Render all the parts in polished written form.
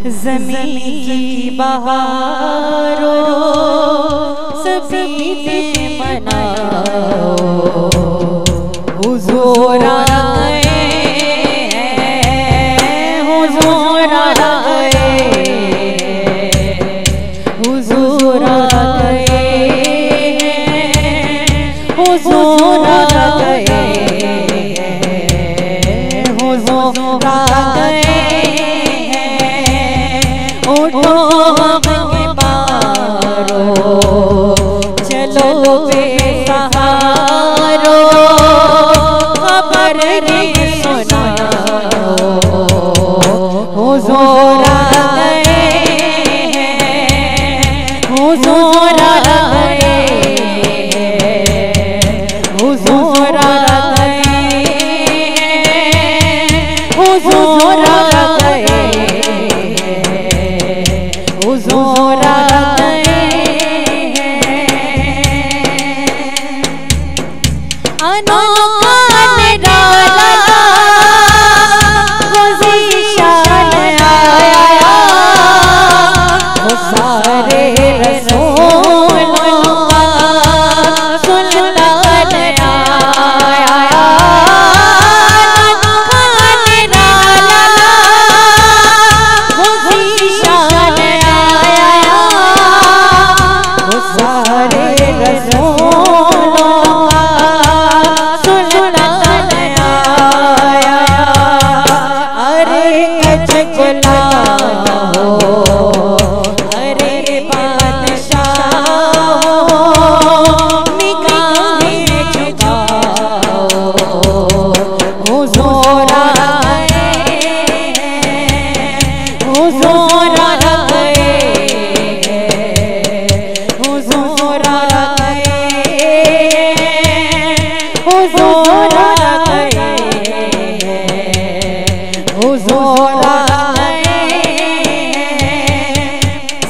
ज़मीं की बहारों सभी ने मनाओ, हुज़ूर आ गए हैं, हुज़ूर आ गए, हुज़ूर आ गए हैं, हुज़ूर आ गए, हुज़ूर आ गए। उठो के मारो, चलो बेसहारो, खबर ये सुनाओ, हुज़ूर आ गए हैं, हुज़ूर आ गए, हुज़ूर आ गए, हुज़ूर आ गए, हुज़ूर आ गए हैं। अनोखा निराला ज़ीशान आया, वो सारे रसूलों का सुल्तान आया। अनोखा निराला ज़ीशान आया, वो सारे रसूलों का सुल्तान आया। अरे कचकला हो, अरे बादशाह हो, निगाहें झुकाओ, हुज़ूर आ गए हैं, हुज़ूर आ गए, हुज़ूर आ गए, हुज़ूर आ गए, हुज़ूर आ गए।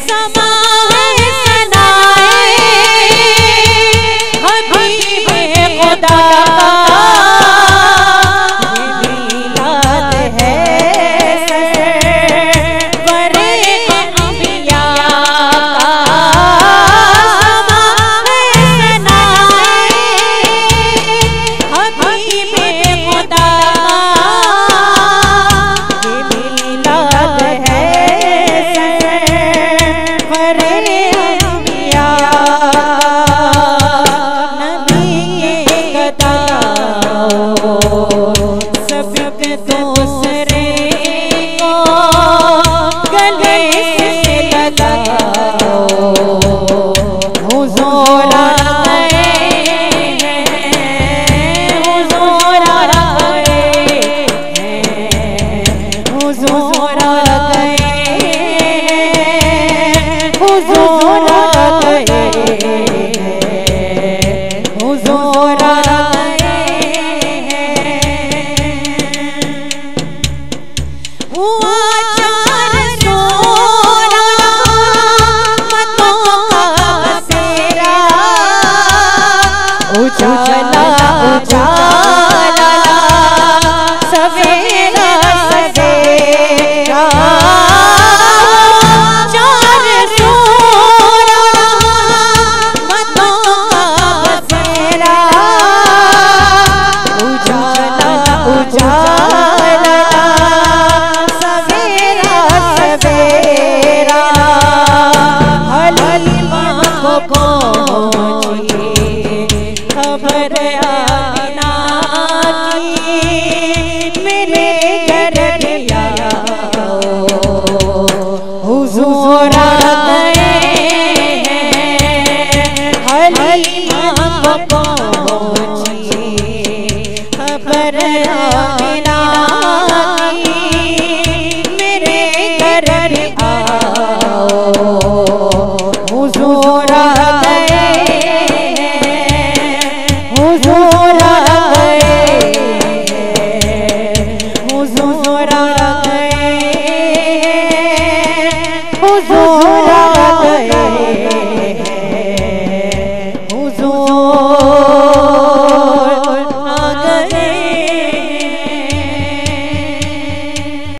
समा है सनाए हबीबे खुदा का, ये मीलाद है सरवरे अंबिया का। समा है सनाए हबीबे खुदा का, ये मीलाद है सरवरे अंबिया। नबी के गदाओ, सबके दूसरे को गले से लगाओ, हुज़ूर आ गए हैं, हुज़ूर आ गए हैं, हुज़ूर आ गए हैं, हुज़ूर आ गए, हुज़ूर आ गए हैं। हुआ चार सोना मतों का बसेरा, उजाला उजाला सवेरा सवेरा। चार सोना मतों का बसेरा, उजाला उजाला सवेरा सवेरा। हलीमा को पहुंची खबर आमिना की, मेरे घर आओ, हुज़ूर आ गए हैं। हलीमा को पहुंची खबर आमिना की, मेरे घर आओ, हुज़ूर आ गए हैं, हुज़ूर आ गए, हुज़ूर आ गए, हुज़ूर आ